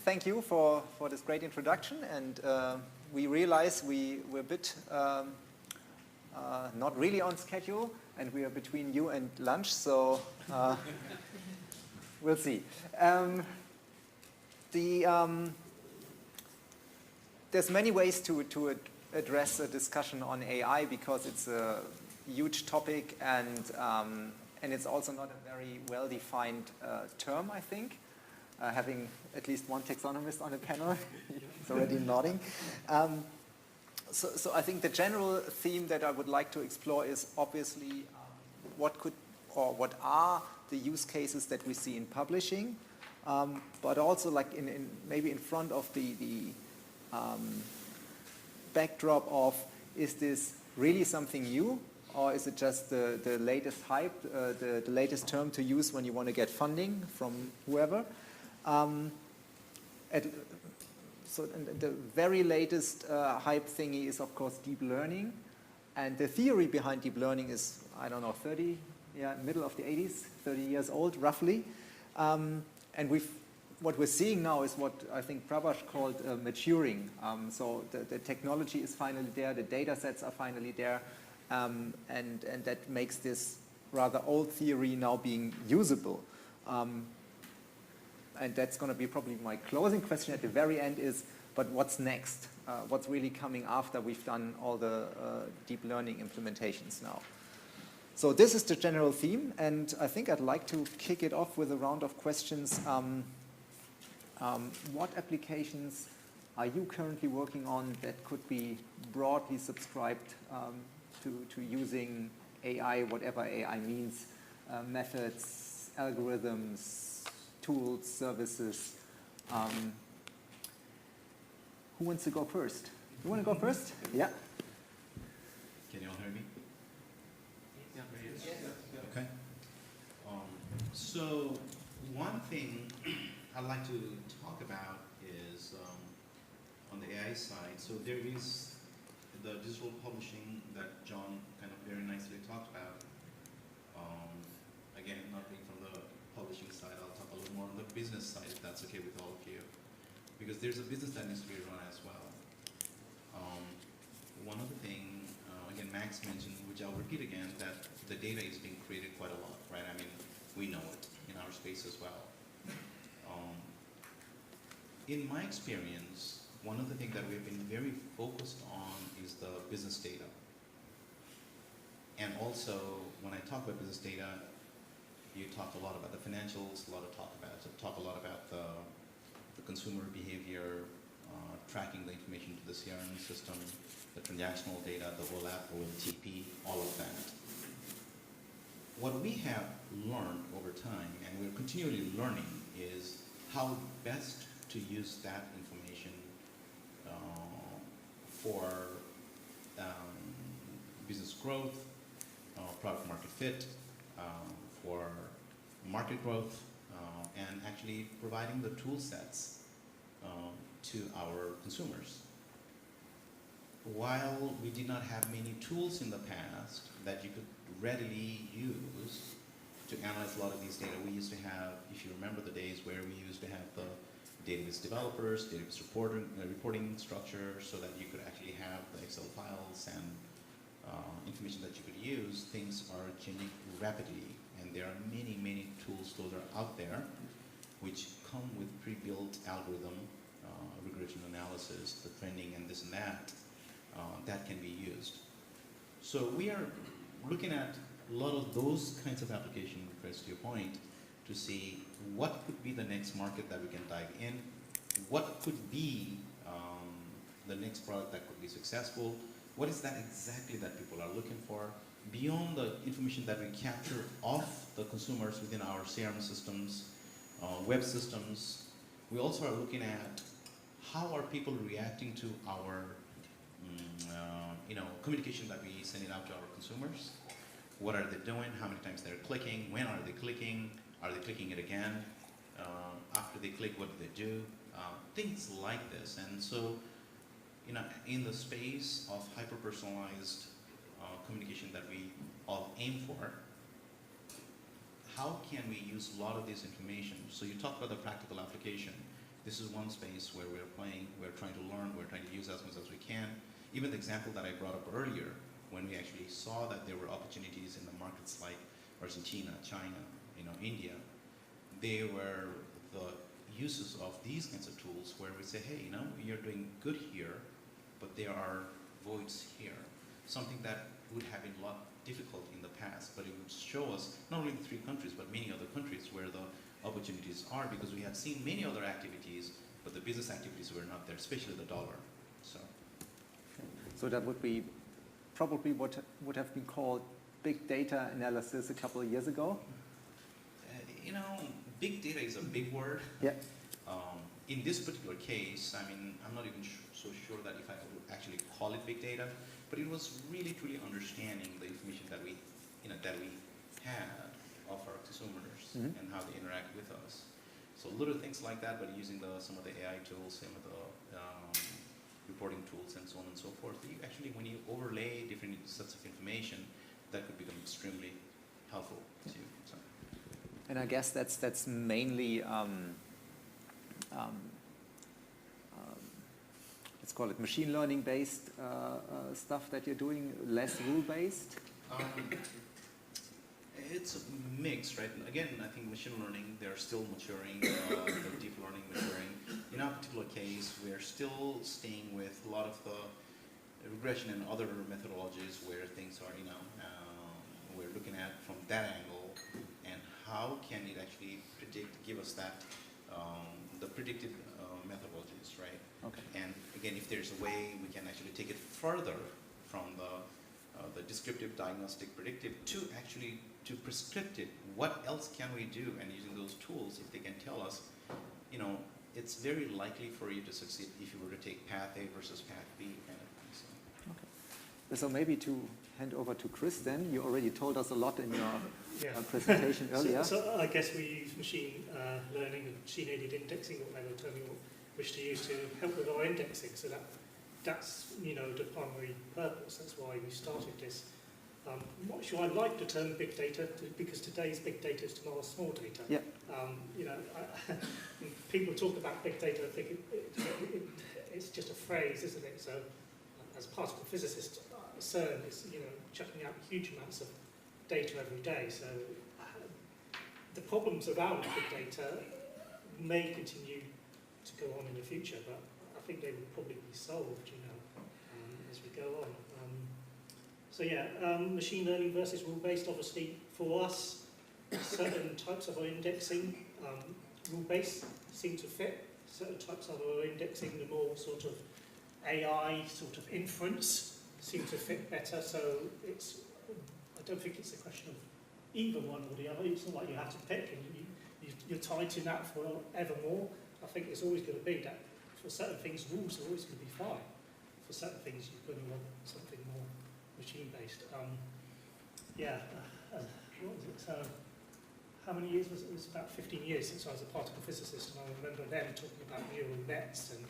thank you for this great introduction. And we realize we're a bit not really on schedule, and we are between you and lunch, so we'll see. There's many ways to address a discussion on AI because it's a huge topic, and it's also not a very well-defined term, I think. Having at least one taxonomist on a panel, he's already nodding. So I think the general theme that I would like to explore is obviously what are the use cases that we see in publishing, but also like maybe in front of the backdrop of, is this really something new, or is it just the latest hype, the latest term to use when you want to get funding from whoever? So the very latest hype thingy is, of course, deep learning. And the theory behind deep learning is, I don't know, middle of the 80s, 30 years old, roughly. And what we're seeing now is what I think Prabhash called maturing. So the technology is finally there, the data sets are finally there, and that makes this rather old theory now being usable. And that's going to be probably my closing question at the very end is, but what's next? What's really coming after we've done all the deep learning implementations now? So this is the general theme, and I think I'd like to kick it off with a round of questions. What applications are you currently working on that could be broadly subscribed to using AI, whatever AI means, methods, algorithms, tools, services? Who wants to go first? You want to go first? Yeah. Can you all hear me? Yeah. Okay. So one thing I'd like to talk about is on the AI side. So there is the digital publishing that John kind of very nicely talked about. Again, not being from the publishing side, I'll talk a little more on the business side, if that's okay with all of you. Because there's a business that needs to be run as well. One other thing, again, Max mentioned, which I'll repeat again, that the data is being created quite a lot, right? I mean, we know it in our space as well. In my experience, one of the things that we've been very focused on is the business data. And also, when I talk about business data, you talk a lot about the financials, talk a lot about the consumer behavior, tracking the information to the CRM system, the transactional data, the OLAP, OLTP, all of that. What we have learned over time, and we're continually learning, is how best to use that information for business growth, product market fit, for market growth, and actually providing the tool sets to our consumers. While we did not have many tools in the past that you could readily use to analyze a lot of these data, we used to have, if you remember the days where we used to have the database developers, database reporting structure, so that you could actually have the Excel files and information that you could use. Things are changing rapidly, and there are many, many tools those are out there which come with pre-built algorithm, regression analysis, the trending and this and that, that can be used. So we are looking at a lot of those kinds of applications, Chris, to your point, to see what could be the next market that we can dive in, what could be the next product that could be successful, what is that exactly that people are looking for, beyond the information that we capture of the consumers within our CRM systems, web systems. We also are looking at how are people reacting to our communication that we send it out to our consumers. What are they doing? How many times they're clicking? When are they clicking? Are they clicking it again? After they click, what do they do? Things like this. And so, in the space of hyper-personalized communication that we all aim for, how can we use a lot of this information? So you talk about the practical application. this is one space where we're playing, we're trying to learn, we're trying to use as much as we can. Even the example that I brought up earlier, when we actually saw that there were opportunities in the markets like Argentina, China, India, they were the uses of these kinds of tools where we say, hey, you're doing good here, but there are voids here. Something that would have been a lot difficult in the past, but it would show us not only the 3 countries, but many other countries where the opportunities are, because we had seen many other activities, but the business activities were not there, especially the dollar. So that would be probably what would have been called big data analysis a couple of years ago. Big data is a big word. Yeah. In this particular case, I'm not even so sure that if I would actually call it big data, but it was really truly understanding the information that we had of our consumers and how they interact with us. So little things like that, but using some of the AI tools, some of the reporting tools, and so on and so forth. You actually, when you overlay different sets of information, that could become extremely helpful to you. So. And I guess that's mainly let's call it machine learning based stuff that you're doing, less rule based. It's a mix, right? Again, I think machine learning, they're still maturing, the deep learning maturing. In our particular case, we're still staying with a lot of the regression and other methodologies where things are, we're looking at from that angle, and how can it actually give us that, the predictive methodologies, right? Okay. And again, if there's a way we can actually take it further from the descriptive, diagnostic, predictive to actually to prescriptive, what else can we do? And using those tools, if they can tell us, it's very likely for you to succeed if you were to take path A versus path B kind of thing. So. Okay. So maybe to hand over to Chris then, you already told us a lot in your presentation earlier. So I guess we use machine learning and machine-aided indexing, whatever term you wish to use, to help with our indexing. So that's the primary purpose. That's why we started this. I'm not sure I like the term big data because today's big data is tomorrow's small data. Yeah. People talk about big data, I think it's just a phrase, isn't it? So, as a particle physicist, CERN is chucking out huge amounts of data every day. So, the problems around big data may continue to go on in the future, but I think they will probably be solved, as we go on. Machine learning versus rule-based, obviously, for us, certain types of our indexing, rule-based seem to fit. Certain types of our indexing, the more sort of AI sort of inference, seem to fit better. So I don't think it's a question of either one or the other. It's not like you have to pick and you're tied to that forevermore. I think it's always going to be that for certain things, rules are always going to be fine. For certain things, you're going to want something more machine-based. What was it? So, how many years was it? It was about 15 years since I was a particle physicist, and I remember them talking about neural nets and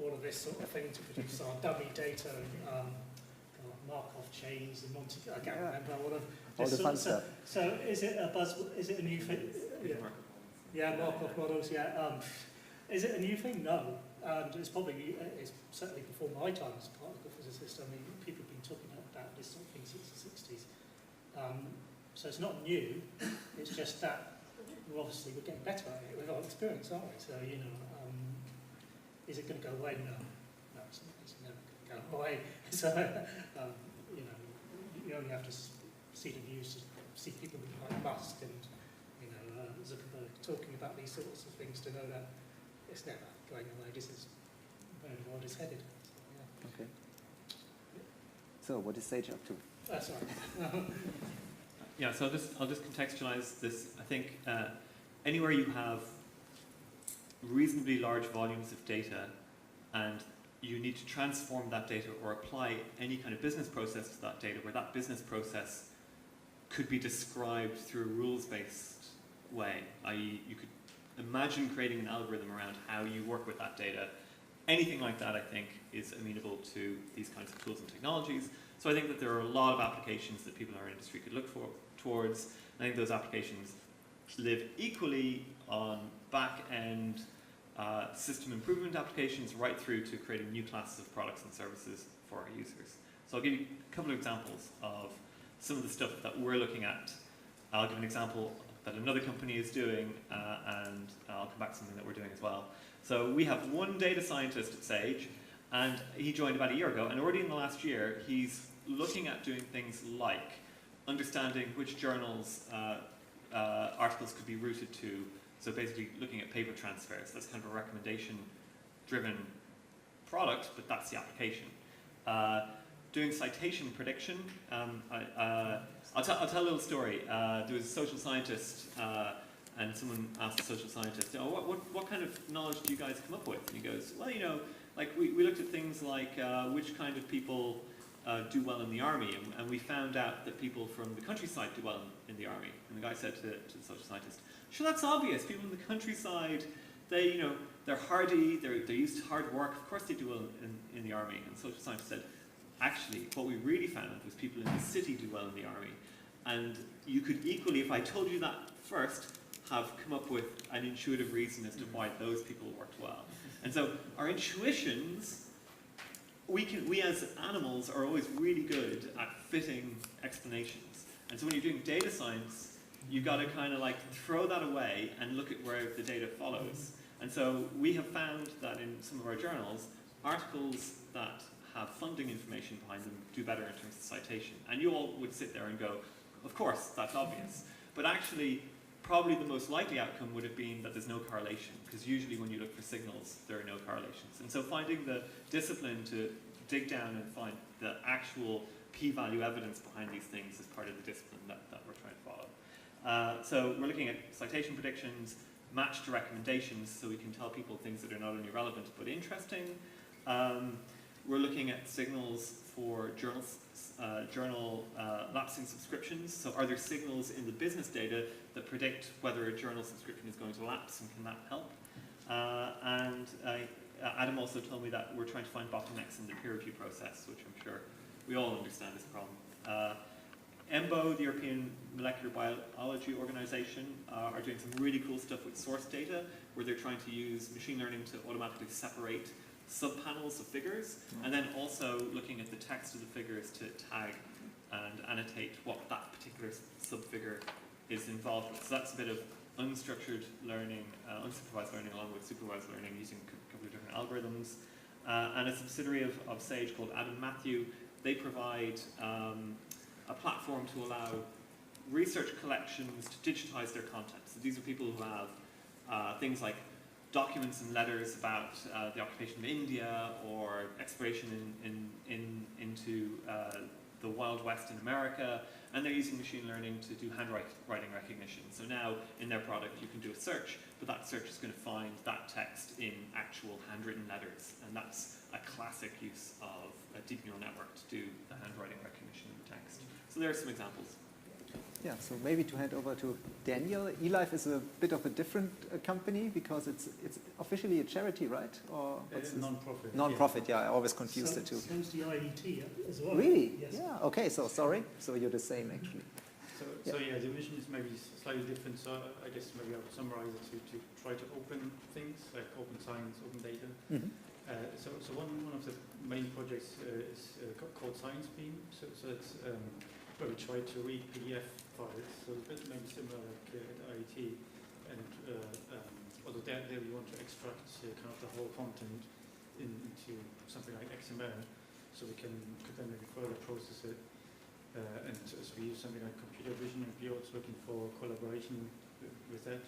all of this sort of thing to produce our dummy data and Markov chains and I can't remember all of all the fun stuff. So, is it a buzzword? Is it a new thing? Yeah, Markov models. Yeah. Is it a new thing? No. And it's certainly before my time as a particle physicist. I mean, people have been talking about this sort of thing since the 60s. So it's not new. It's just that we're getting better at it with our experience, aren't we? So is it going to go away? No, it's never going to go away. So you only have to see the news to see people like Musk and Zuckerberg talking about these sorts of things to know that it's never going away. This is where the world is headed. So, Okay. So what is Sage up to? That's right. Yeah, so I'll just contextualize this. I think anywhere you have reasonably large volumes of data and you need to transform that data or apply any kind of business process to that data where that business process could be described through a rules-based way, i.e. you could imagine creating an algorithm around how you work with that data. Anything like that, I think, is amenable to these kinds of tools and technologies. So I think that there are a lot of applications that people in our industry could look towards. I think those applications live equally on back-end system improvement applications right through to creating new classes of products and services for our users. So I'll give you a couple of examples of some of the stuff that we're looking at. I'll give an example that another company is doing, and I'll come back to something that we're doing as well. So we have one data scientist at Sage, and he joined about a year ago, and already in the last year, he's looking at doing things like understanding which journals articles could be routed to. So basically looking at paper transfers. That's kind of a recommendation-driven product, but that's the application. Doing citation prediction. I'll tell a little story. There was a social scientist, and someone asked the social scientist, what kind of knowledge do you guys come up with? And he goes, well, like we looked at things like which kind of people do well in the army, and we found out that people from the countryside do well in the army. And the guy said to the social scientist, sure, that's obvious. People in the countryside, they're hardy, they're used to hard work. Of course they do well in the army. And the social scientist said, actually, what we really found was people in the city do well in the army. And you could equally, if I told you that first, have come up with an intuitive reason as to why those people worked well. And so our intuitions, we as animals are always really good at fitting explanations. And so when you're doing data science, you've got to kind of like throw that away and look at where the data follows. And so we have found that in some of our journals, articles that have funding information behind them do better in terms of citation. And you all would sit there and go, of course, that's obvious. But actually, probably the most likely outcome would have been that there's no correlation, because usually when you look for signals, there are no correlations. And so finding the discipline to dig down and find the actual p-value evidence behind these things is part of the discipline that we're trying to follow. So we're looking at citation predictions, matched to recommendations, so we can tell people things that are not only relevant but interesting. We're looking at signals for journal lapsing subscriptions. So are there signals in the business data that predict whether a journal subscription is going to lapse, and can that help? And Adam also told me that we're trying to find bottlenecks in the peer review process, which I'm sure we all understand is a problem. EMBO, the European Molecular Biology Organization, are doing some really cool stuff with source data, where they're trying to use machine learning to automatically separate subpanels of figures, and then also looking at the text of the figures to tag and annotate what that particular subfigure is involved with. So that's a bit of unstructured learning, unsupervised learning along with supervised learning using a couple of different algorithms. And a subsidiary of Sage called Adam Matthew, they provide a platform to allow research collections to digitize their content. So these are people who have things like documents and letters about the occupation of India, or exploration into the Wild West in America, and they're using machine learning to do handwriting recognition. So now in their product you can do a search, but that search is going to find that text in actual handwritten letters, and that's a classic use of a deep neural network to do the handwriting recognition of the text. So there are some examples. Yeah, so maybe to hand over to Daniel. eLife is a bit of a different company, because it's officially a charity, right? Or what's non-profit. Non-profit, yeah, I always confuse the two. So's the IET as well. Really? Yes. Yeah, okay, so sorry. So you're the same, actually. So the vision is maybe slightly different. So I guess maybe I would summarize it to try to open things, like open science, open data. Mm-hmm. So one of the main projects is called Science Beam. So it's where we try to read PDF files. So it's a bit maybe similar like at IET, and although there we want to extract kind of the whole content into something like XML, so we could then maybe further process it. And so we use something like computer vision, and we're also looking for collaboration with that.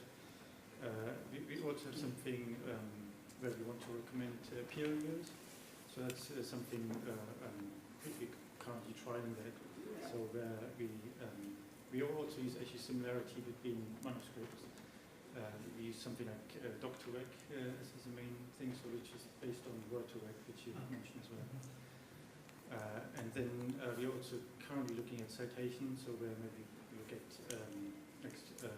We also have something where we want to recommend peer reviewers. So that's something we're currently trying that. So we also use actually similarity between manuscripts. We use something like Doc2Rec as the main thing, so which is based on Word2Rec, which you mentioned as well. And then we're also currently looking at citations, so where maybe we look at the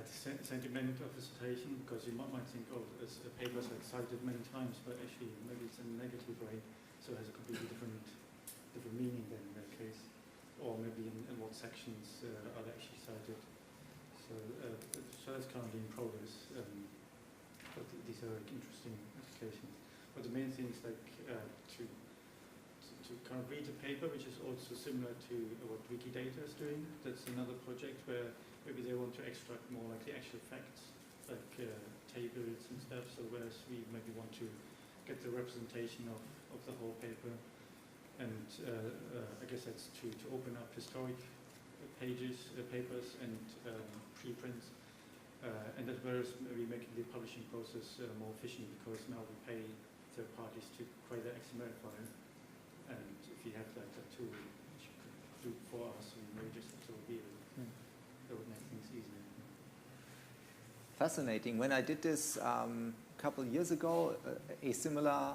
sentiment of a citation, because you might think, oh, as a paper is cited many times, but actually maybe it's in a negative way, so it has a completely different meaning then in that case, or maybe in what sections are they actually cited. So So that's currently in progress. But these are like interesting applications. But the main thing is like to kind of read the paper, which is also similar to what Wikidata is doing. That's another project where maybe they want to extract more like the actual facts, like tables and stuff. So whereas we maybe want to get the representation of the whole paper, and I guess that's to open up historic pages, papers, and preprints, and as well as maybe making the publishing process more efficient, because now we pay third parties to create an XML file, and if you have like a tool which you could do for us, we may just have to review it. That would make things easier. Fascinating. When I did this a couple years ago, a similar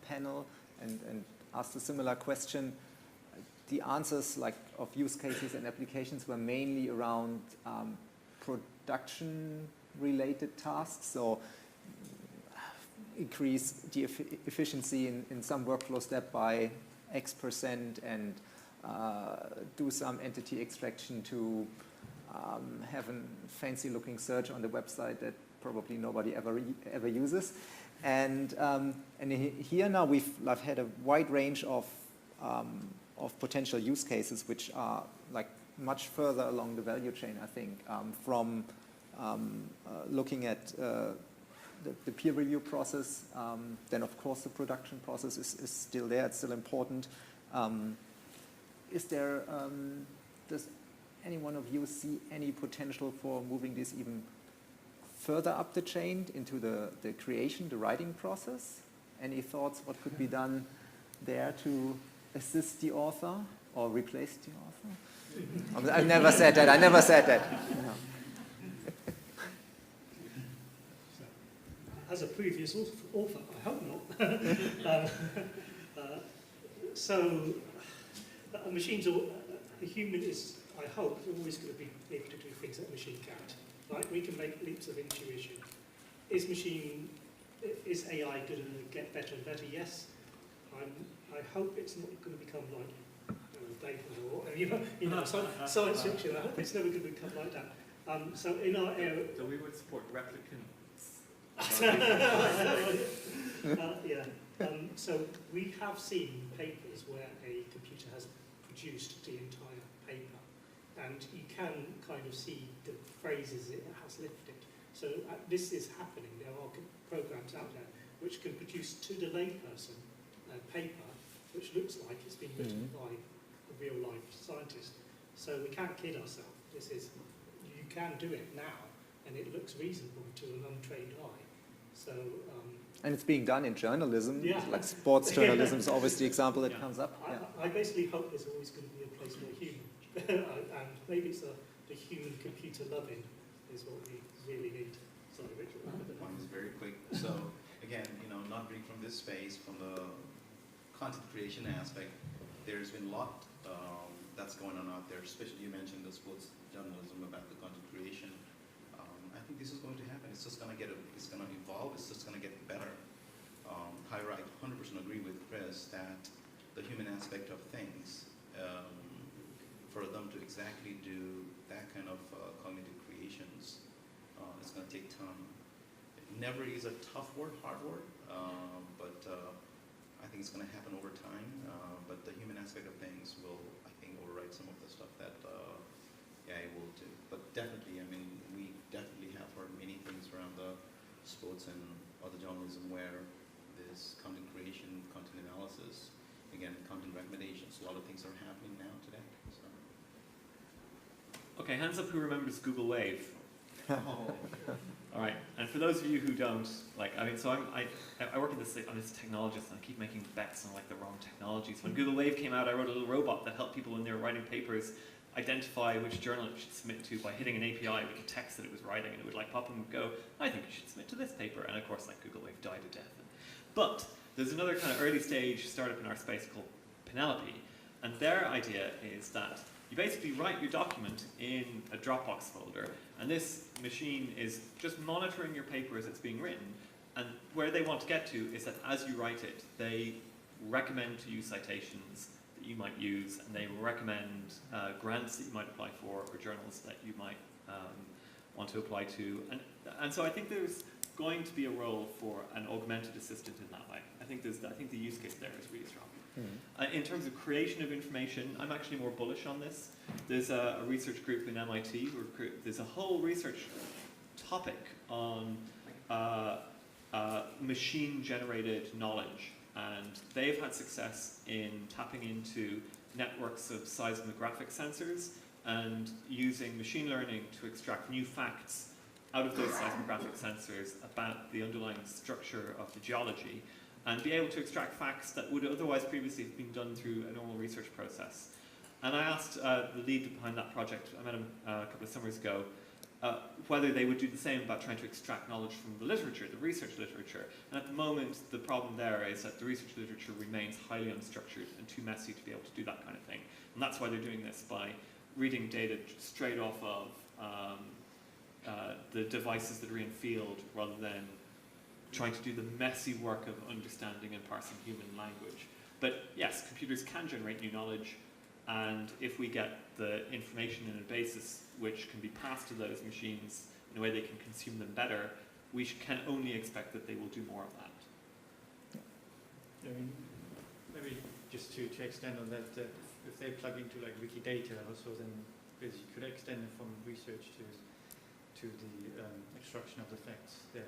panel, and asked a similar question, the answers like of use cases and applications were mainly around production-related tasks. So increase the efficiency in some workflow step by X%, and do some entity extraction to have a fancy-looking search on the website that probably nobody ever uses. And here now I've had a wide range of potential use cases which are like much further along the value chain, I think, from looking at the peer review process. Then of course the production process is still there, it's still important. Does any one of you see any potential for moving this even further up the chain into the creation, the writing process? Any thoughts what could be done there to assist the author or replace the author? I never said that. No. As a previous author, I hope not. So a machine's, a human is, I hope, always going to be able to do things that a machine can't. Right? We can make leaps of intuition. Is AI going to get better and better? Yes. I hope it's not going to become like science fiction. I hope it's never going to become like that. So in our area, So we would support replicants. So we have seen papers where a computer has produced the entire paper, and you can kind of see the phrases it has lifted. So this is happening. There are programs out there which can produce to the layperson a paper which looks like it's been written by a real-life scientist. So we can't kid ourselves. You can do it now, and it looks reasonable to an untrained eye. So. And it's being done in journalism. Yeah. Like sports journalism is always the example that comes up. I basically hope there's always going to be a place for a human, and maybe it's the human-computer loving is what we really need. Sorry, Richard. Mine is very quick. So again, not being from this space, from the content creation aspect, there's been a lot that's going on out there. Especially you mentioned the sports journalism about the content creation. I think this is going to happen. It's just going to it's going to evolve. It's just going to get better. I 100% agree with Chris that the human aspect of things, for them to exactly do that kind of cognitive creations, it's going to take time. It never is a tough word, hard word, but I think it's going to happen over time. But the human aspect of things will, I think, override some of the stuff that AI will do. But definitely, we definitely have heard many things around the sports and other journalism where this content creation, content analysis, again, content recommendations, a lot of things are happening now today. So. Okay, hands up who remembers Google Wave. Oh. All right, and for those of you who don't, so I work I'm this technologist, and I keep making bets on the wrong technologies. When Google Wave came out, I wrote a little robot that helped people when they were writing papers identify which journal it should submit to by hitting an API with a text that it was writing, and it would pop and go, I think you should submit to this paper, and of course Google Wave died a death. But there's another kind of early stage startup in our space called Penelope, and their idea is that you basically write your document in a Dropbox folder, and this machine is just monitoring your paper as it's being written, and where they want to get to is that as you write it, they recommend to you citations that you might use, and they recommend grants that you might apply for, or journals that you might want to apply to. And so I think there's going to be a role for an augmented assistant in that way. I think the use case there is really strong. In terms of creation of information, I'm actually more bullish on this. There's a research group in MIT, there's a whole research topic on machine-generated knowledge, and they've had success in tapping into networks of seismographic sensors and using machine learning to extract new facts out of those seismographic sensors about the underlying structure of the geology, and be able to extract facts that would otherwise previously have been done through a normal research process. And I asked the lead behind that project, I met him a couple of summers ago, whether they would do the same about trying to extract knowledge from the literature, the research literature. And at the moment, the problem there is that the research literature remains highly unstructured and too messy to be able to do that kind of thing. And that's why they're doing this, by reading data straight off of the devices that are in field, rather than trying to do the messy work of understanding and parsing human language. But yes, computers can generate new knowledge, and if we get the information in a basis which can be passed to those machines in a way they can consume them better, we can only expect that they will do more of that. I mean, maybe just to extend on that, if they plug into like Wikidata also, then basically you could extend it from research to the extraction of the facts there.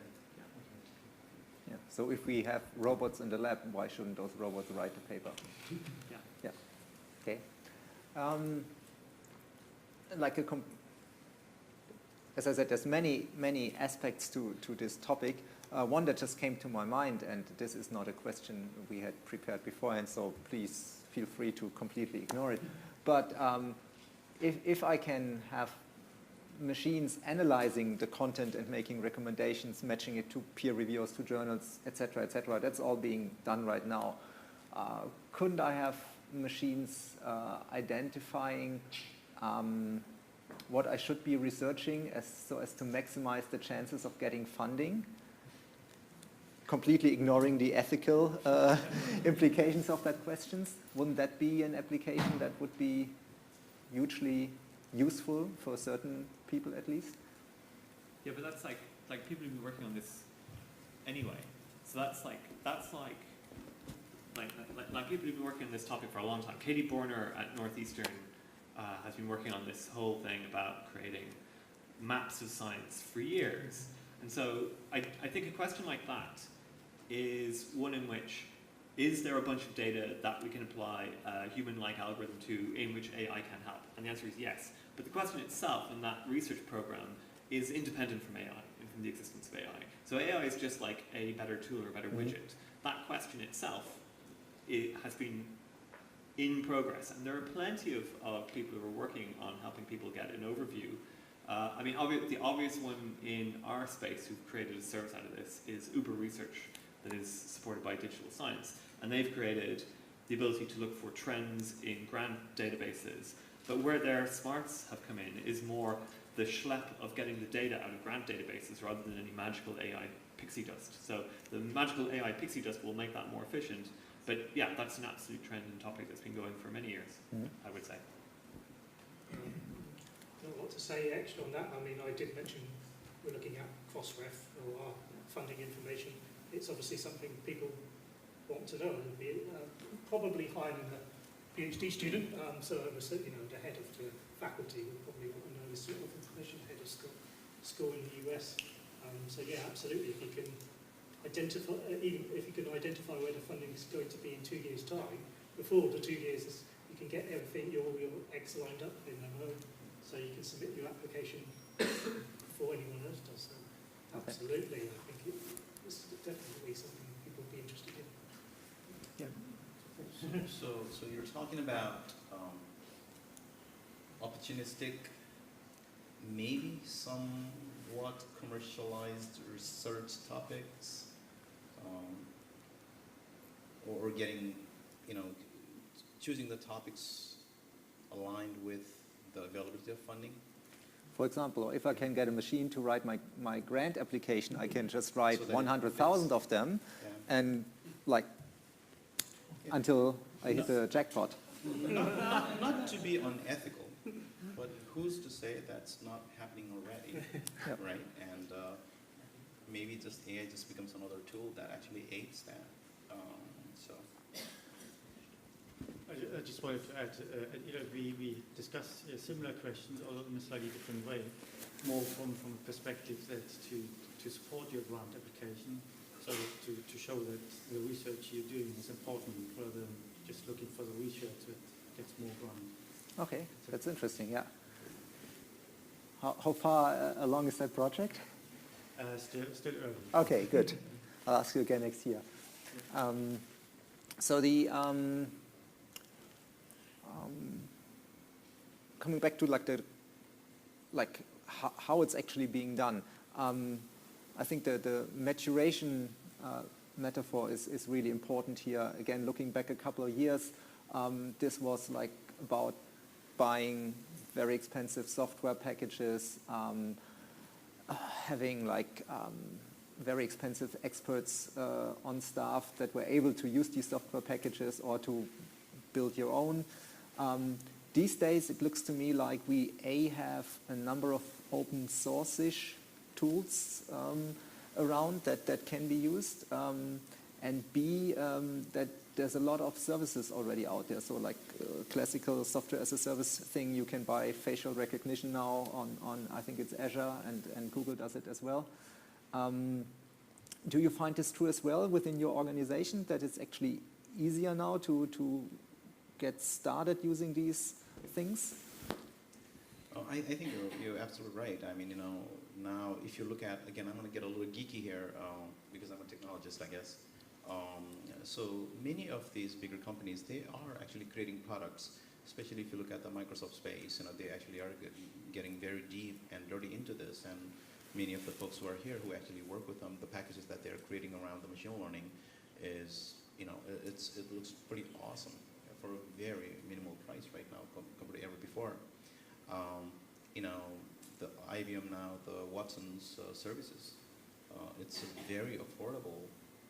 Yeah. So if we have robots in the lab, why shouldn't those robots write the paper? Yeah. Okay. As I said, there's many aspects to this topic. One that just came to my mind, and this is not a question we had prepared beforehand, so please feel free to completely ignore it. But if I can have machines analyzing the content and making recommendations, matching it to peer reviewers, to journals, etc., that's all being done right now. Couldn't I have machines identifying what I should be researching so as to maximize the chances of getting funding, completely ignoring the ethical implications of that questions? Wouldn't that be an application that would be hugely useful for certain people at least? Yeah, but that's like people who've been working on this anyway. So that's like people who've been working on this topic for a long time. Katie Borner at Northeastern has been working on this whole thing about creating maps of science for years. And so I think a question like that is one in which, is there a bunch of data that we can apply a human-like algorithm to in which AI can help? And the answer is yes. But the question itself in that research program is independent from AI and from the existence of AI. So AI is just like a better tool or a better widget. That question itself has been in progress, and there are plenty of people who are working on helping people get an overview. I mean, the obvious one in our space who've created a service out of this is Uber Research, that is supported by Digital Science. And they've created the ability to look for trends in grant databases. But where their smarts have come in is more the schlep of getting the data out of grant databases rather than any magical AI pixie dust. So the magical AI pixie dust will make that more efficient. But yeah, that's an absolute trend and topic that's been going for many years, I would say. Not a lot to say extra on that. I mean, I did mention we're looking at Crossref or our funding information. It's obviously something people want to know, and probably higher than a PhD student. So the head of the faculty would probably want to know this sort of information, head of school in the US. So yeah, absolutely. If you can identify, even if you can identify where the funding is going to be in 2 years' time, before the 2 years, you can get everything, your eggs lined up in a row, so you can submit your application before anyone else does. So absolutely, I think it's definitely something people would be interested in. Yeah. So you're talking about opportunistic, maybe somewhat commercialized research topics, or getting, choosing the topics aligned with the availability of funding. For example, if I can get a machine to write my grant application, I can just write So 100,000 of them, and until I hit the jackpot. Not to be unethical, but who's to say that's not happening already, Yep. right? And maybe just AI just becomes another tool that actually aids that. So. I just wanted to add, we discussed similar questions, although in a slightly different way, more from a perspective that to support your grant application, so to show that the research you're doing is important rather than just looking for the research that gets more grant. Okay, that's interesting, yeah. How far along is that project? Still early. Okay, good. I'll ask you again next year. So the coming back to how it's actually being done. I think the maturation metaphor is really important here. Again, looking back a couple of years, this was like about buying very expensive software packages, having like very expensive experts on staff that were able to use these software packages or to build your own. These days, it looks to me like we have a number of open source-ish tools around that can be used, and B, that there's a lot of services already out there. So like classical software as a service thing, you can buy facial recognition now on I think it's Azure, and Google does it as well. Do you find this true as well within your organization, that it's actually easier now to get started using these things? Oh, I think you're absolutely right. I mean, now if you look at, again, I'm going to get a little geeky here because I'm a technologist, I guess. So many of these bigger companies, they are actually creating products, especially if you look at the Microsoft space. They actually are getting very deep and dirty into this. And many of the folks who are here who actually work with them, the packages that they're creating around the machine learning is, it looks pretty awesome for a very minimal price right now compared to ever before. The IBM now, the Watson's services, it's very affordable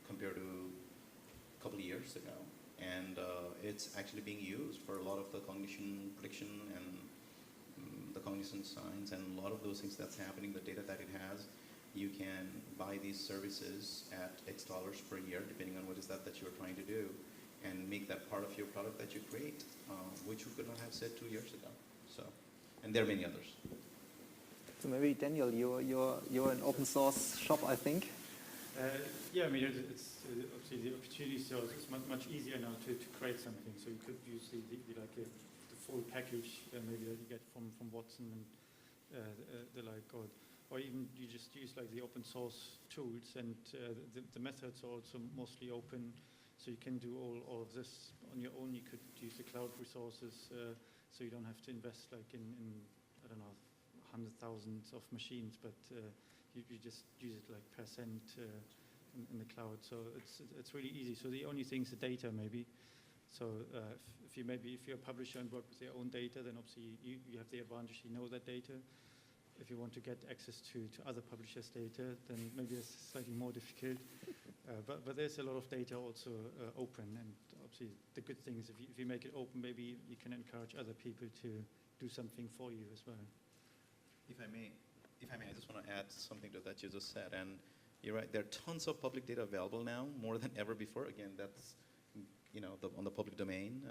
compared to a couple of years ago. And it's actually being used for a lot of the cognition prediction and the cognition science and a lot of those things that's happening, the data that it has. You can buy these services at X dollars per year, depending on what is that you're trying to do, and make that part of your product that you create, which you could not have said 2 years ago. So, and there are many others. So maybe Daniel, you're an open source shop, I think. Yeah, I mean, it's obviously the opportunity source. It's much easier now to create something. So you could use the full package maybe that you get from Watson and the like, or even you just use like the open source tools, and the methods are also mostly open. So you can do all of this on your own. You could use the cloud resources, so you don't have to invest like in I don't know, 100,000s of machines, but you just use it like % in the cloud. So it's really easy. So the only thing is the data maybe. So if you're a publisher and work with your own data, then obviously you have the advantage, you know that data. If you want to get access to other publishers' data, then maybe it's slightly more difficult. But there's a lot of data also open, and obviously the good thing is if you make it open, maybe you can encourage other people to do something for you as well. If I may, I just want to add something to that you just said. And you're right, there are tons of public data available now, more than ever before. Again, that's on the public domain.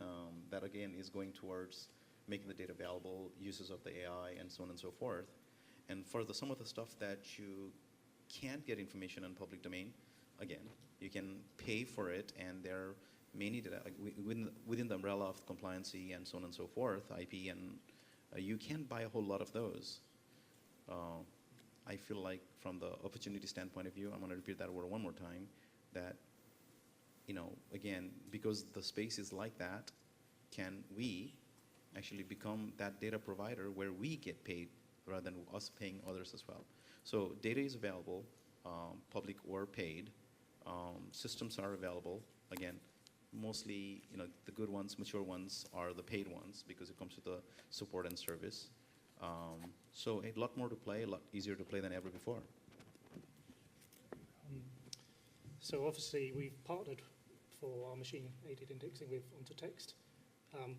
That again is going towards making the data available, uses of the AI, and so on and so forth. And for some of the stuff that you can't get information in public domain, again, you can pay for it, and there are many data within the umbrella of compliancy and so on and so forth, IP, and you can buy a whole lot of those. I feel like from the opportunity standpoint of view, I'm going to repeat that word one more time, that, again, because the space is like that, can we actually become that data provider where we get paid rather than us paying others as well? So data is available, public or paid. Systems are available. Again, mostly, the good ones, mature ones, are the paid ones because it comes with the support and service. So a lot more to play, a lot easier to play than ever before. So obviously we've partnered for our machine-aided indexing with OntoText.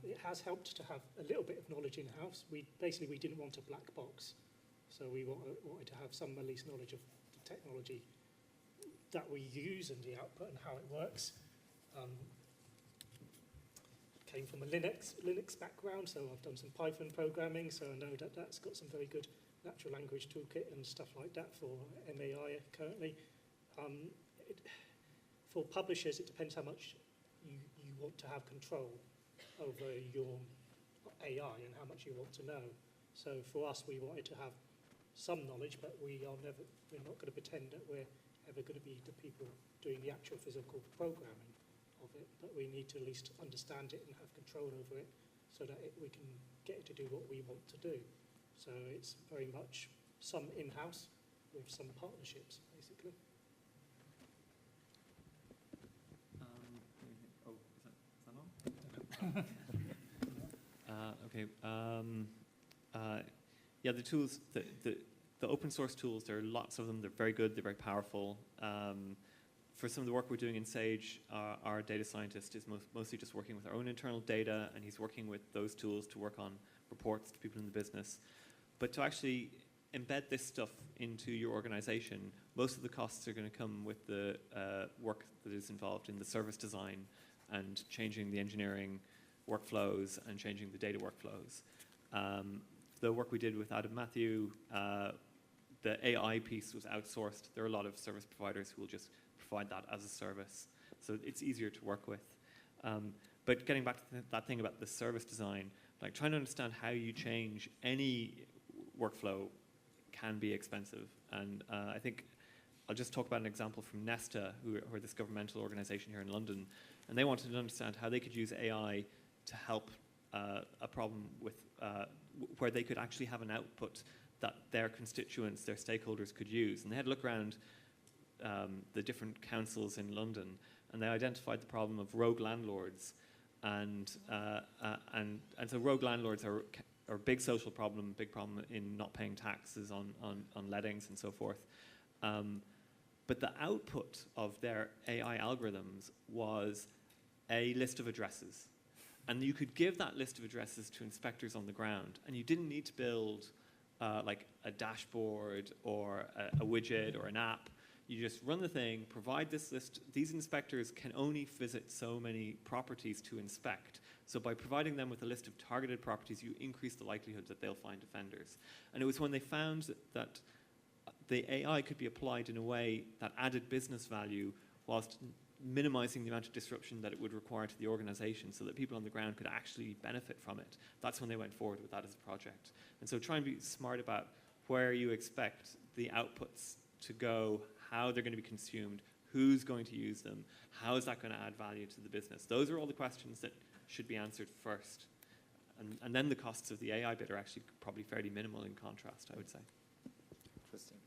It has helped to have a little bit of knowledge in-house. We didn't want a black box, so we wanted to have some at least knowledge of the technology that we use and the output and how it works. Came from a Linux background, so I've done some Python programming, so I know that that's got some very good natural language toolkit and stuff like that for MAI currently. For publishers, it depends how much you want to have control over your AI and how much you want to know. So for us, we wanted to have some knowledge, but we're not going to pretend that we're ever going to be the people doing the actual physical programming of it, but we need to at least understand it and have control over it so that we can get it to do what we want to do. So it's very much some in-house with some partnerships, basically. Is that on? Okay. Yeah, the tools, the open source tools, there are lots of them. They're very good. They're very powerful. For some of the work we're doing in Sage, our data scientist is mostly just working with our own internal data, and he's working with those tools to work on reports to people in the business. But to actually embed this stuff into your organization, most of the costs are going to come with the work that is involved in the service design and changing the engineering workflows and changing the data workflows. The work we did with Adam Matthew, the AI piece was outsourced. There are a lot of service providers who will just provide that as a service. So it's easier to work with. But getting back to that thing about the service design, like trying to understand how you change any workflow can be expensive. And I think I'll just talk about an example from Nesta, who are this governmental organization here in London. And they wanted to understand how they could use AI to help a problem with where they could actually have an output that their constituents, their stakeholders could use. And they had a look around the different councils in London, and they identified the problem of rogue landlords. And so rogue landlords are a big social problem, big problem in not paying taxes on lettings and so forth. But the output of their AI algorithms was a list of addresses. And you could give that list of addresses to inspectors on the ground, and you didn't need to build like a dashboard or a widget or an app. You just run the thing, provide this list. These inspectors can only visit so many properties to inspect. So by providing them with a list of targeted properties, you increase the likelihood that they'll find offenders. And it was when they found that the AI could be applied in a way that added business value whilst minimizing the amount of disruption that it would require to the organization so that people on the ground could actually benefit from it. That's when they went forward with that as a project. And so try and be smart about where you expect the outputs to go, how they're going to be consumed, who's going to use them, how is that going to add value to the business. Those are all the questions that should be answered first. And then the costs of the AI bit are actually probably fairly minimal in contrast, I would say. Interesting.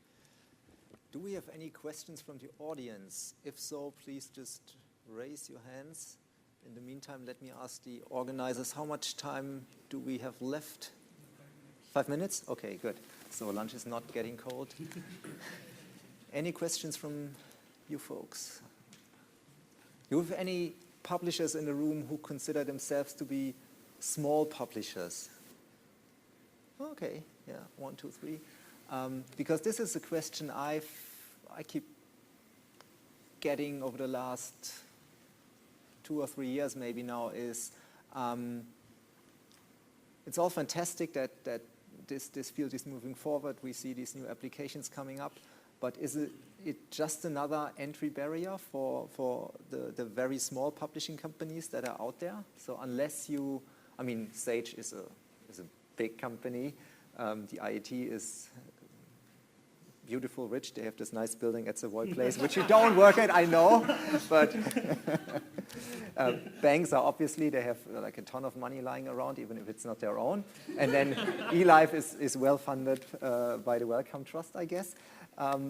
Do we have any questions from the audience? If so, please just raise your hands. In the meantime, let me ask the organizers, how much time do we have left? 5 minutes? Okay, good. So lunch is not getting cold. Any questions from you folks? Do you have any publishers in the room who consider themselves to be small publishers? Okay, yeah, 1, 2, 3. Because this is a question I keep getting over the last 2 or 3 years maybe now is, it's all fantastic that this field is moving forward. We see these new applications coming up, but is it just another entry barrier for the very small publishing companies that are out there? So unless you, I mean, Sage is a big company. The IET is beautiful, rich. They have this nice building at Savoy Place, which you don't work at, I know. But banks are obviously, they have like a ton of money lying around, even if it's not their own. And then eLife is well funded by the Wellcome Trust, I guess. Well,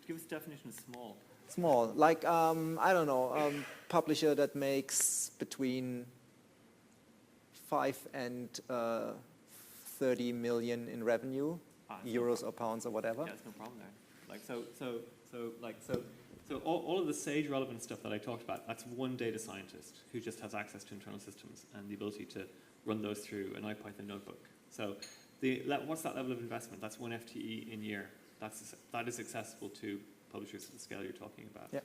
give us a definition of small. Small, like, I don't know, publisher that makes between 5 and 30 million in revenue, euros or pounds or whatever. Yeah, there's no problem there. So all of the SAGE relevant stuff that I talked about, that's one data scientist who just has access to internal systems and the ability to run those through an IPython notebook. So what's that level of investment? That's 1 FTE in year. That is accessible to publishers at the scale you're talking about. Yeah.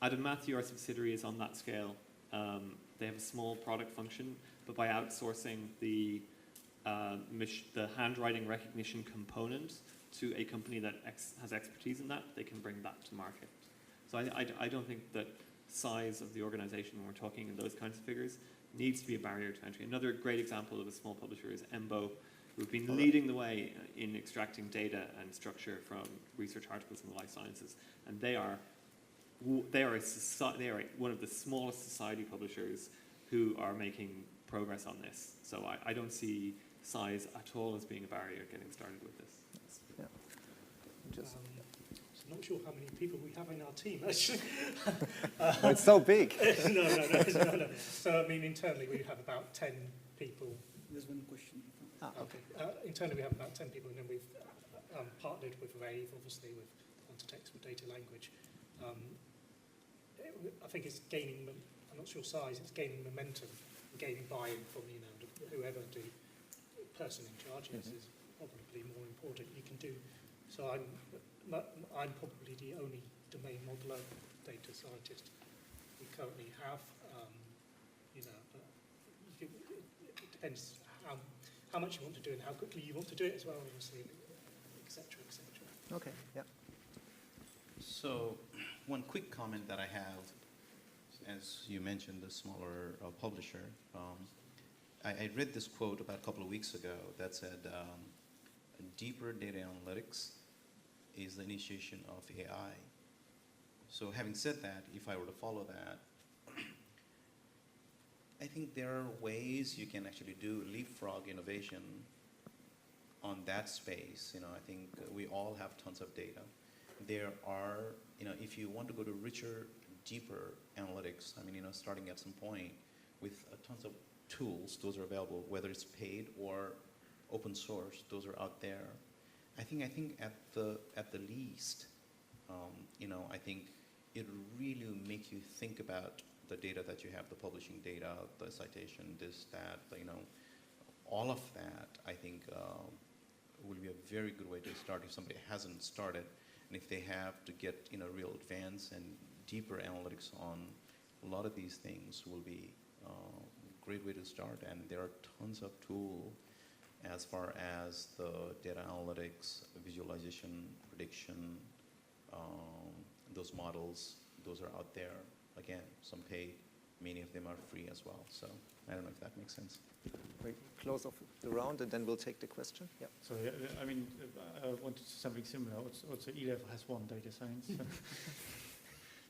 Adam Matthew, our subsidiary, is on that scale. They have a small product function, but by outsourcing the handwriting recognition component to a company that has expertise in that, they can bring that to market. So I don't think that size of the organization, when we're talking in those kinds of figures, needs to be a barrier to entry. Another great example of a small publisher is EMBO, who've been leading the way in extracting data and structure from research articles in the life sciences, and they are one of the smallest society publishers who are making progress on this. So I don't see size at all as being a barrier getting started with this. Yeah. I'm not sure how many people we have in our team, actually. Well, it's so big. No. So, I mean, internally we have about 10 people. There's one question. Okay. Internally we have about 10 people, and then we've partnered with Rave, obviously, with Quantitext with data language. I think it's gaining, I'm not sure size, it's gaining momentum, gaining buy-in from, whoever the person in charge is probably more important you can do. So I'm probably the only domain modeler data scientist we currently have. But it depends how much you want to do and how quickly you want to do it as well, obviously, et cetera, et cetera. Okay, yeah. So one quick comment that I have, as you mentioned, the smaller publisher, I read this quote about a couple of weeks ago that said, deeper data analytics is the initiation of AI. So having said that, if I were to follow that, I think there are ways you can actually do leapfrog innovation on that space. I think we all have tons of data. There are, if you want to go to richer, deeper analytics, starting at some point with tons of tools, those are available, whether it's paid or open source, those are out there. I think at the least, I think it really will make you think about the data that you have, the publishing data, the citation, this, that, all of that, I think will be a very good way to start if somebody hasn't started. And if they have to get real advanced and deeper analytics on a lot of these things, will be a great way to start. And there are tons of tools as far as the data analytics, visualization, prediction, those models, those are out there. Again, some paid, many of them are free as well. So I don't know if that makes sense. We close off the round and then we'll take the question. Yeah. So I wanted something similar. Also, eLife has one data science,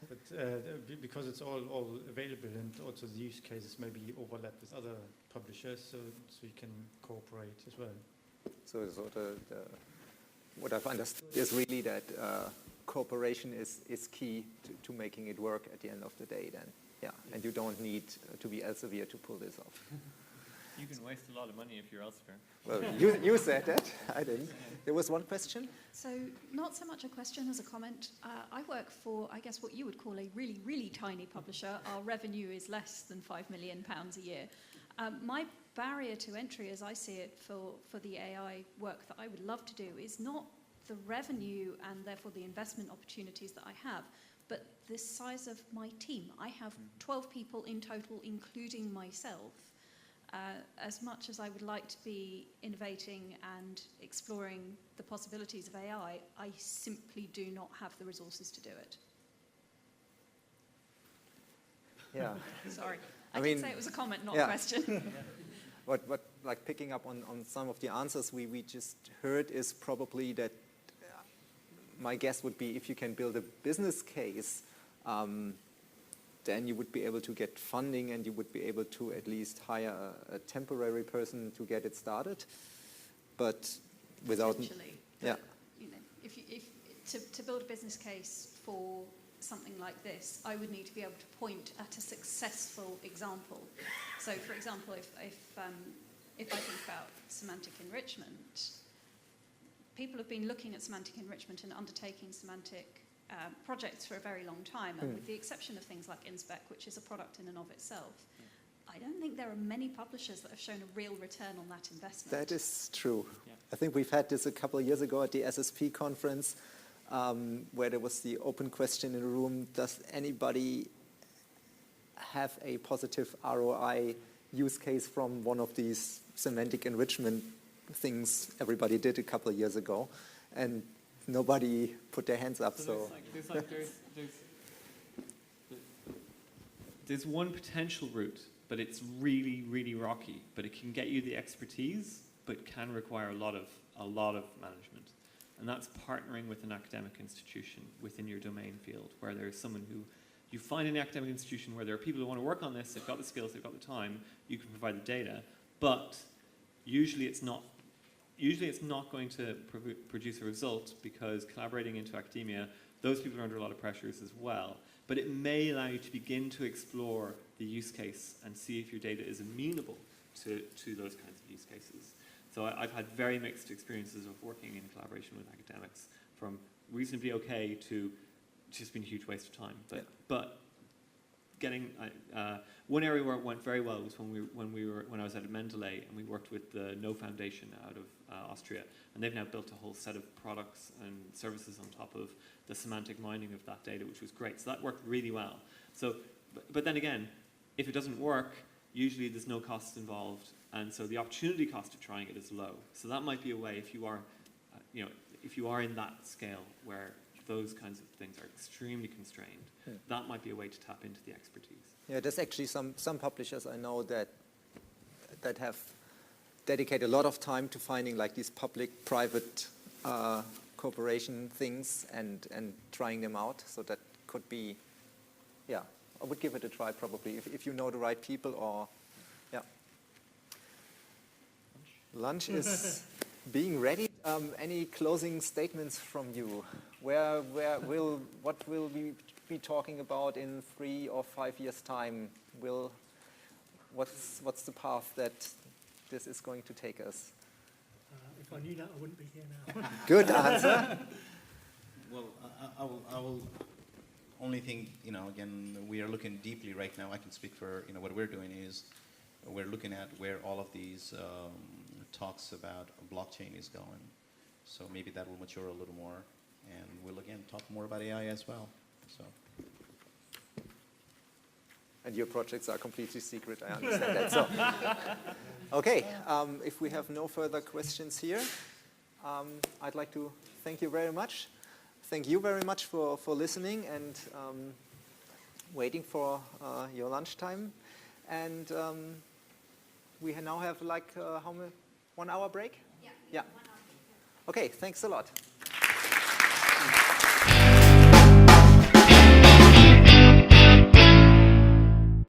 but because it's all available, and also the use cases maybe overlap with other publishers, so you can cooperate as well. So what I've understood is really that cooperation is key to making it work at the end of the day. Then, yeah, and you don't need to be Elsevier to pull this off. You can waste a lot of money if you're Elsevier. Well, you said that. I didn't. There was one question. So not so much a question as a comment. I work for, I guess, what you would call a really, really tiny publisher. Our revenue is less than £5 million a year. My barrier to entry, as I see it, for the AI work that I would love to do is not the revenue and therefore the investment opportunities that I have, but the size of my team. I have 12 people in total, including myself. As much as I would like to be innovating and exploring the possibilities of AI, I simply do not have the resources to do it. Yeah. Sorry. I did say it was a comment, not a question. What like picking up on some of the answers we just heard is probably that my guess would be if you can build a business case, then you would be able to get funding and you would be able to at least hire a temporary person to get it started. But without... Potentially. Yeah. If to build a business case for something like this, I would need to be able to point at a successful example. So, for example, if I think about semantic enrichment, people have been looking at semantic enrichment and undertaking semantic projects for a very long time, and with the exception of things like InSpec, which is a product in and of itself, I don't think there are many publishers that have shown a real return on that investment. That is true. Yeah. I think we've had this a couple of years ago at the SSP conference, where there was the open question in the room: does anybody have a positive ROI use case from one of these semantic enrichment things everybody did a couple of years ago? And nobody put their hands up. So there's one potential route, but it's really, really rocky. But it can get you the expertise, but can require a lot of management. And that's partnering with an academic institution within your domain field, where there's someone who you find in the academic institution where there are people who want to work on this, they've got the skills, they've got the time, you can provide the data, but usually it's not going to produce a result, because collaborating into academia, those people are under a lot of pressures as well. But it may allow you to begin to explore the use case and see if your data is amenable to those kinds of use cases. So I've had very mixed experiences of working in collaboration with academics, from reasonably okay to just been a huge waste of time. But getting one area where it went very well was when I was at Mendeley, and we worked with the No Foundation out of Austria, and they've now built a whole set of products and services on top of the semantic mining of that data, which was great. So that worked really well. So, but then again, if it doesn't work, usually there's no costs involved, and so the opportunity cost of trying it is low. So that might be a way, if you are, if you are in that scale where those kinds of things are extremely constrained, that might be a way to tap into the expertise. Yeah, there's actually some publishers I know that have dedicated a lot of time to finding like these public-private cooperation things and trying them out. So that could be, yeah, I would give it a try probably if you know the right people, or, yeah. Lunch is being ready. Any closing statements from you? What will we be talking about in 3 or 5 years' time? What's the path that this is going to take us? If I knew that, I wouldn't be here now. Good answer. Well, I will only think, again, we are looking deeply right now. I can speak for, what we're doing is we're looking at where all of these talks about blockchain is going. So maybe that will mature a little more, and we'll again talk more about AI as well. So. And your projects are completely secret, I understand that. So, okay, if we have no further questions here, I'd like to thank you very much. Thank you very much for listening and waiting for your lunchtime. And we now have like 1 hour break? Yeah. 1 hour. Okay, thanks a lot.